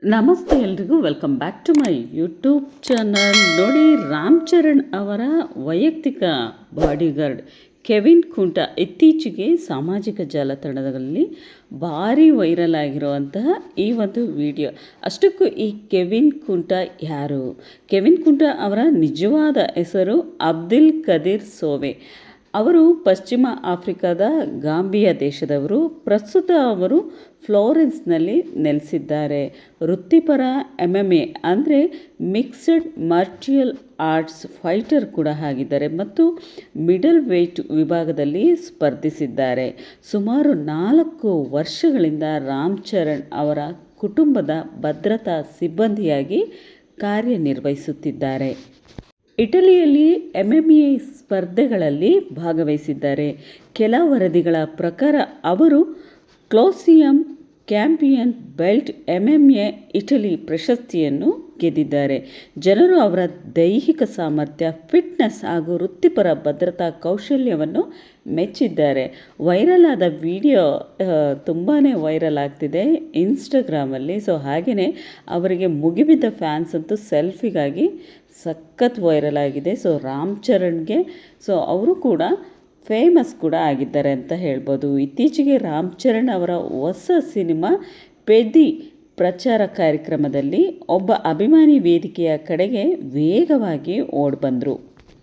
ನಮಸ್ತೆ ಎಲ್ರಿಗೂ welcome back to my YouTube channel. ನೋಡಿ, ರಾಮ್ ಚರಣ್ ಅವರ ವೈಯಕ್ತಿಕ ಬಾಡಿಗಾರ್ಡ್ ಕೆವಿನ್ ಕುಂಟ ಇತ್ತೀಚೆಗೆ ಸಾಮಾಜಿಕ ಜಾಲತಾಣಗಳಲ್ಲಿ ಭಾರಿ ವೈರಲ್ ಆಗಿರುವಂತಹ ಈ ಒಂದು ವಿಡಿಯೋ. ಅಷ್ಟಕ್ಕೂ ಈ ಕೆವಿನ್ ಕುಂಟ ಯಾರು? ಕೆವಿನ್ ಕುಂಟ ಅವರ ನಿಜವಾದ ಹೆಸರು ಅಬ್ದುಲ್ ಕದೀರ್ ಸೋವೆ. ಅವರು ಪಶ್ಚಿಮ ಆಫ್ರಿಕಾದ ಗಾಂಬಿಯಾ ದೇಶದವರು. ಪ್ರಸ್ತುತ ಅವರು ಫ್ಲೋರೆನ್ಸ್ನಲ್ಲಿ ನೆಲೆಸಿದ್ದಾರೆ. ವೃತ್ತಿಪರ MMA ಅಂದರೆ ಮಿಕ್ಸ್ಡ್ ಮಾರ್ಷಿಯಲ್ ಆರ್ಟ್ಸ್ ಫೈಟರ್ ಕೂಡ ಆಗಿದ್ದಾರೆ ಮತ್ತು ಮಿಡಲ್ ವೇಟ್ ವಿಭಾಗದಲ್ಲಿ ಸ್ಪರ್ಧಿಸಿದ್ದಾರೆ. ಸುಮಾರು 4 ವರ್ಷಗಳಿಂದ ರಾಮ್ ಚರಣ್ ಅವರ ಕುಟುಂಬದ ಭದ್ರತಾ ಸಿಬ್ಬಂದಿಯಾಗಿ ಕಾರ್ಯನಿರ್ವಹಿಸುತ್ತಿದ್ದಾರೆ. ಇಟಲಿಯಲ್ಲಿ MMA ಸ್ಪರ್ಧೆಗಳಲ್ಲಿ ಭಾಗವಹಿಸಿದ್ದಾರೆ. ಕೆಲ ವರದಿಗಳ ಪ್ರಕಾರ ಅವರು ಕ್ಲೋಸಿಯಂ ಚಾಂಪಿಯನ್ ಬೆಲ್ಟ್ MMA ಇಟಲಿ ಪ್ರಶಸ್ತಿಯನ್ನು ಗೆದ್ದಿದ್ದಾರೆ. ಜನರು ಅವರ ದೈಹಿಕ ಸಾಮರ್ಥ್ಯ, ಫಿಟ್ನೆಸ್ ಹಾಗೂ ವೃತ್ತಿಪರ ಭದ್ರತಾ ಕೌಶಲ್ಯವನ್ನು ಮೆಚ್ಚಿದ್ದಾರೆ. ವೈರಲ್ ಆದ ವಿಡಿಯೋ ತುಂಬಾ ವೈರಲ್ ಆಗ್ತಿದೆ ಇನ್ಸ್ಟಾಗ್ರಾಮಲ್ಲಿ. ಹಾಗೆಯೇ ಅವರಿಗೆ ಮುಗಿಬಿದ್ದ ಫ್ಯಾನ್ಸ್ ಅಂತೂ ಸೆಲ್ಫಿಗಾಗಿ ಸಖತ್ ವೈರಲ್ ಆಗಿದೆ. ರಾಮ್ ಚರಣ್ಗೆ ಅವರು ಕೂಡ ಫೇಮಸ್ ಕೂಡ ಆಗಿದ್ದಾರೆ ಅಂತ ಹೇಳ್ಬೋದು. ಇತ್ತೀಚೆಗೆ ರಾಮ್ ಚರಣ್ ಅವರ ಹೊಸ ಸಿನಿಮಾ ಪೆದಿ ಪ್ರಚಾರ ಕಾರ್ಯಕ್ರಮದಲ್ಲಿ ಒಬ್ಬ ಅಭಿಮಾನಿ ವೇದಿಕೆಯ ಕಡೆಗೆ ವೇಗವಾಗಿ ಓಡಿಬಂದರು.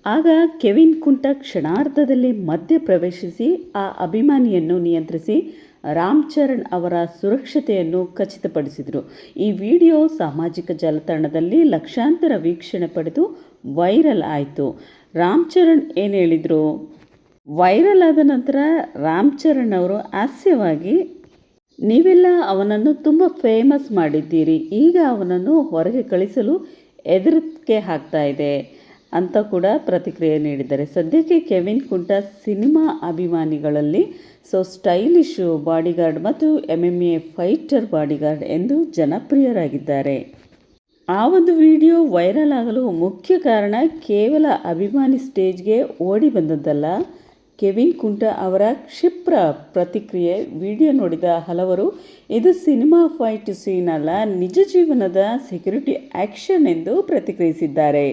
ಆಗ ಕೆವಿನ್ ಕುಂಟ ಕ್ಷಣಾರ್ಧದಲ್ಲಿ ಮಧ್ಯ ಪ್ರವೇಶಿಸಿ ಆ ಅಭಿಮಾನಿಯನ್ನು ನಿಯಂತ್ರಿಸಿ ರಾಮ್ ಚರಣ್ ಅವರ ಸುರಕ್ಷತೆಯನ್ನು ಖಚಿತಪಡಿಸಿದರು. ಈ ವಿಡಿಯೋ ಸಾಮಾಜಿಕ ಜಾಲತಾಣದಲ್ಲಿ ಲಕ್ಷಾಂತರ ವೀಕ್ಷಣೆ ಪಡೆದು ವೈರಲ್ ಆಯಿತು. ರಾಮ್ ಚರಣ್ ಏನು ಹೇಳಿದರು? ವೈರಲ್ ಆದ ನಂತರ ರಾಮ್ ಚರಣ್ ಅವರು ಹಾಸ್ಯವಾಗಿ, ನೀವೆಲ್ಲ ಅವನನ್ನು ತುಂಬ ಫೇಮಸ್ ಮಾಡಿದ್ದೀರಿ, ಈಗ ಅವನನ್ನು ಹೊರಗೆ ಕಳಿಸಲು ಹೆದರಿಕೆ ಆಗ್ತಾ ಇದೆ ಅಂತ ಕೂಡ ಪ್ರತಿಕ್ರಿಯೆ ನೀಡಿದ್ದಾರೆ. ಸದ್ಯಕ್ಕೆ ಕೆವಿನ್ ಕುಂಟ ಸಿನಿಮಾ ಅಭಿಮಾನಿಗಳಲ್ಲಿ ಸ್ಟೈಲಿಶ್ ಬಾಡಿಗಾರ್ಡ್ ಮತ್ತು MMA ಫೈಟರ್ ಬಾಡಿಗಾರ್ಡ್ ಎಂದು ಜನಪ್ರಿಯರಾಗಿದ್ದಾರೆ. ಆ ಒಂದು ವಿಡಿಯೋ ವೈರಲ್ ಆಗಲು ಮುಖ್ಯ ಕಾರಣ ಕೇವಲ ಅಭಿಮಾನಿ ಸ್ಟೇಜ್ಗೆ ಓಡಿ ಬಂದದ್ದಲ್ಲ, ಕೆವಿನ್ ಕುಂಟ ಅವರ ಕ್ಷಿಪ್ರ ಪ್ರತಿಕ್ರಿಯೆ. ವಿಡಿಯೋ ನೋಡಿದ ಹಲವರು ಇದು ಸಿನಿಮಾ ಫೈಟ್ ಸೀನ್ ಅಲ್ಲ, ನಿಜ ಜೀವನದ ಸೆಕ್ಯೂರಿಟಿ ಆ್ಯಕ್ಷನ್ ಎಂದು ಪ್ರತಿಕ್ರಿಯಿಸಿದ್ದಾರೆ.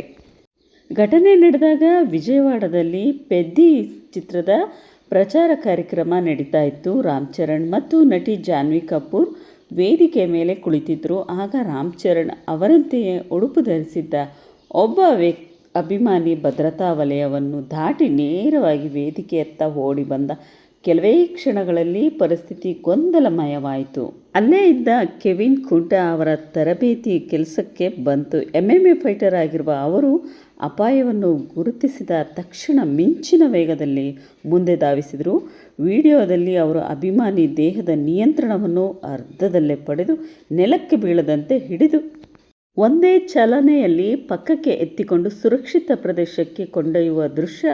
ಘಟನೆ ನಡೆದಾಗ ವಿಜಯವಾಡದಲ್ಲಿ ಪೆದ್ದಿ ಚಿತ್ರದ ಪ್ರಚಾರ ಕಾರ್ಯಕ್ರಮ ನಡೀತಾ ಇತ್ತು. ರಾಮ್ ಚರಣ್ ಮತ್ತು ನಟಿ ಜಾನ್ವಿ ಕಪೂರ್ ವೇದಿಕೆ ಮೇಲೆ ಕುಳಿತಿದ್ದರು. ಆಗ ರಾಮ್ ಚರಣ್ ಅವರಂತೆಯೇ ಉಡುಪು ಧರಿಸಿದ್ದ ಒಬ್ಬ ಅಭಿಮಾನಿ ಭದ್ರತಾ ವಲಯವನ್ನು ದಾಟಿ ನೇರವಾಗಿ ವೇದಿಕೆಯತ್ತ ಓಡಿ ಬಂದ. ಕೆಲವೇ ಕ್ಷಣಗಳಲ್ಲಿ ಪರಿಸ್ಥಿತಿ ಗೊಂದಲಮಯವಾಯಿತು. ಅಲ್ಲೇ ಇದ್ದ ಕೆವಿನ್ ಕುಂಟ ಅವರ ತರಬೇತಿ ಕೆಲಸಕ್ಕೆ ಬಂತು. MMA ಫೈಟರ್ ಆಗಿರುವ ಅವರು ಅಪಾಯವನ್ನು ಗುರುತಿಸಿದ ತಕ್ಷಣ ಮಿಂಚಿನ ವೇಗದಲ್ಲಿ ಮುಂದೆ ಧಾವಿಸಿದರು. ವಿಡಿಯೋದಲ್ಲಿ ಅವರು ಅಭಿಮಾನಿ ದೇಹದ ನಿಯಂತ್ರಣವನ್ನು ಅರ್ಧದಲ್ಲೇ ಪಡೆದು ನೆಲಕ್ಕೆ ಬೀಳದಂತೆ ಹಿಡಿದು ಒಂದೇ ಚಲನೆಯಲ್ಲಿ ಪಕ್ಕಕ್ಕೆ ಎತ್ತಿಕೊಂಡು ಸುರಕ್ಷಿತ ಪ್ರದೇಶಕ್ಕೆ ಕೊಂಡೊಯ್ಯುವ ದೃಶ್ಯ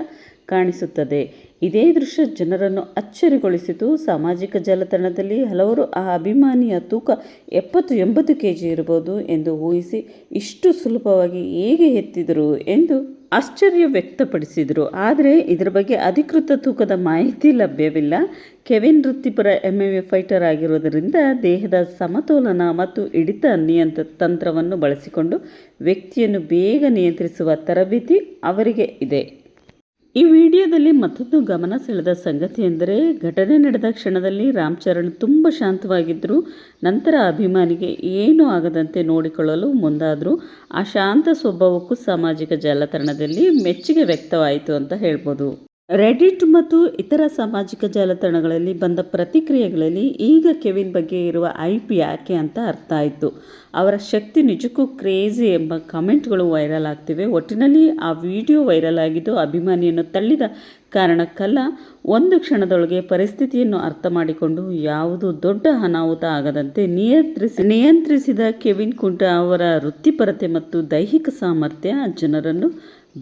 ಕಾಣಿಸುತ್ತದೆ. ಇದೇ ದೃಶ್ಯ ಜನರನ್ನು ಅಚ್ಚರಿಗೊಳಿಸಿತು. ಸಾಮಾಜಿಕ ಜಾಲತಾಣದಲ್ಲಿ ಹಲವರು ಆ ಅಭಿಮಾನಿಯ ತೂಕ 70-80 kg ಇರಬಹುದು ಎಂದು ಊಹಿಸಿ ಇಷ್ಟು ಸುಲಭವಾಗಿ ಹೇಗೆ ಎತ್ತಿದರು ಎಂದು ಆಶ್ಚರ್ಯ ವ್ಯಕ್ತಪಡಿಸಿದರು. ಆದರೆ ಇದರ ಬಗ್ಗೆ ಅಧಿಕೃತ ತೂಕದ ಮಾಹಿತಿ ಲಭ್ಯವಿಲ್ಲ. ಕೆವಿನ್ ವೃತ್ತಿಪರ MMA ಫೈಟರ್ ಆಗಿರುವುದರಿಂದ ದೇಹದ ಸಮತೋಲನ ಮತ್ತು ಹಿಡಿತ ತಂತ್ರವನ್ನು ಬಳಸಿಕೊಂಡು ವ್ಯಕ್ತಿಯನ್ನು ಬೇಗ ನಿಯಂತ್ರಿಸುವ ತರಬೇತಿ ಅವರಿಗೆ ಇದೆ. ಈ ವಿಡಿಯೋದಲ್ಲಿ ಮತ್ತೊಂದು ಗಮನ ಸೆಳೆದ ಸಂಗತಿ ಎಂದರೆ, ಘಟನೆ ನಡೆದ ಕ್ಷಣದಲ್ಲಿ ರಾಮ್ ಚರಣ್ ತುಂಬ ಶಾಂತವಾಗಿದ್ದರು. ನಂತರ ಅಭಿಮಾನಿಗೆ ಏನೂ ಆಗದಂತೆ ನೋಡಿಕೊಳ್ಳಲು ಮುಂದಾದರು. ಆ ಶಾಂತ ಸ್ವಭಾವಕ್ಕೂ ಸಾಮಾಜಿಕ ಜಾಲತಾಣದಲ್ಲಿ ಮೆಚ್ಚುಗೆ ವ್ಯಕ್ತವಾಯಿತು ಅಂತ ಹೇಳ್ಬೋದು. ರೆಡಿಟ್ ಮತ್ತು ಇತರ ಸಾಮಾಜಿಕ ಜಾಲತಾಣಗಳಲ್ಲಿ ಬಂದ ಪ್ರತಿಕ್ರಿಯೆಗಳಲ್ಲಿ ಈಗ ಕೆವಿನ್ ಬಗ್ಗೆ ಇರುವ IP ಯಾಕೆ ಅಂತ ಅರ್ಥ ಆಯಿತು. ಅವರ ಶಕ್ತಿ ನಿಜಕ್ಕೂ ಕ್ರೇಜಿ ಎಂಬ ಕಮೆಂಟ್ಗಳು ವೈರಲ್ ಆಗ್ತಿವೆ. ಒಟ್ಟಿನಲ್ಲಿ ಆ ವಿಡಿಯೋ ವೈರಲ್ ಆಗಿದ್ದು ಅಭಿಮಾನಿಯನ್ನು ತಳ್ಳಿದ ಕಾರಣಕ್ಕಲ್ಲ, ಒಂದು ಕ್ಷಣದೊಳಗೆ ಪರಿಸ್ಥಿತಿಯನ್ನು ಅರ್ಥ ಮಾಡಿಕೊಂಡು ಯಾವುದೂ ದೊಡ್ಡ ಅನಾಹುತ ಆಗದಂತೆ ನಿಯಂತ್ರಿಸಿದ ಕೆವಿನ್ ಕುಂಟ ಅವರ ವೃತ್ತಿಪರತೆ ಮತ್ತು ದೈಹಿಕ ಸಾಮರ್ಥ್ಯ ಜನರನ್ನು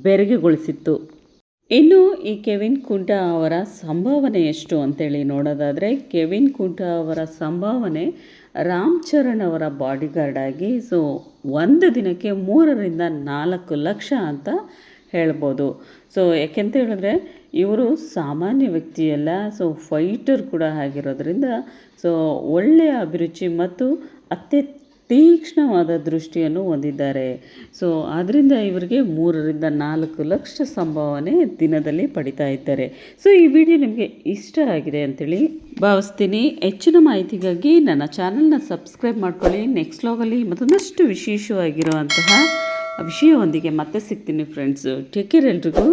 ಬೆರಗುಗೊಳಿಸಿತ್ತು. ಇನ್ನು ಈ ಕೆವಿನ್ ಕುಂಟ ಅವರ ಸಂಭಾವನೆ ಎಷ್ಟು ಅಂತೇಳಿ ನೋಡೋದಾದರೆ, ಕೆವಿನ್ ಕುಂಟ ಅವರ ಸಂಭಾವನೆ ರಾಮ್ ಚರಣ್ ಅವರ ಬಾಡಿಗಾರ್ಡ್ ಆಗಿ ಒಂದು ದಿನಕ್ಕೆ 3-4 ಲಕ್ಷ ಅಂತ ಹೇಳ್ಬೋದು. ಯಾಕೆಂತ ಹೇಳಿದ್ರೆ ಇವರು ಸಾಮಾನ್ಯ ವ್ಯಕ್ತಿಯಲ್ಲ, ಫೈಟರ್ ಕೂಡ ಆಗಿರೋದ್ರಿಂದ ಒಳ್ಳೆಯ ಅಭಿರುಚಿ ಮತ್ತು ತೀಕ್ಷ್ಣವಾದ ದೃಷ್ಟಿಯನ್ನು ಹೊಂದಿದ್ದಾರೆ. ಸೊ ಆದ್ದರಿಂದ ಇವರಿಗೆ 3-4 ಲಕ್ಷ ಸಂಭಾವನೆ ದಿನದಲ್ಲಿ ಪಡಿತಾ ಇದ್ದಾರೆ. ಸೊ ಈ ವಿಡಿಯೋ ನಿಮಗೆ ಇಷ್ಟ ಆಗಿದೆ ಅಂತೇಳಿ ಭಾವಿಸ್ತೀನಿ. ಹೆಚ್ಚಿನ ಮಾಹಿತಿಗಾಗಿ ನನ್ನ ಚಾನಲ್ನ ಸಬ್ಸ್ಕ್ರೈಬ್ ಮಾಡ್ಕೊಳ್ಳಿ. ನೆಕ್ಸ್ಟ್ ವ್ಲಾಗಲ್ಲಿ ಮತ್ತೊಂದಷ್ಟು ವಿಶೇಷವಾಗಿರುವಂತಹ ವಿಷಯವೊಂದಿಗೆ ಮತ್ತೆ ಸಿಗ್ತೀನಿ ಫ್ರೆಂಡ್ಸು. ಟೇಕ್ ಕೇರ್ ಎಲ್ರಿಗೂ.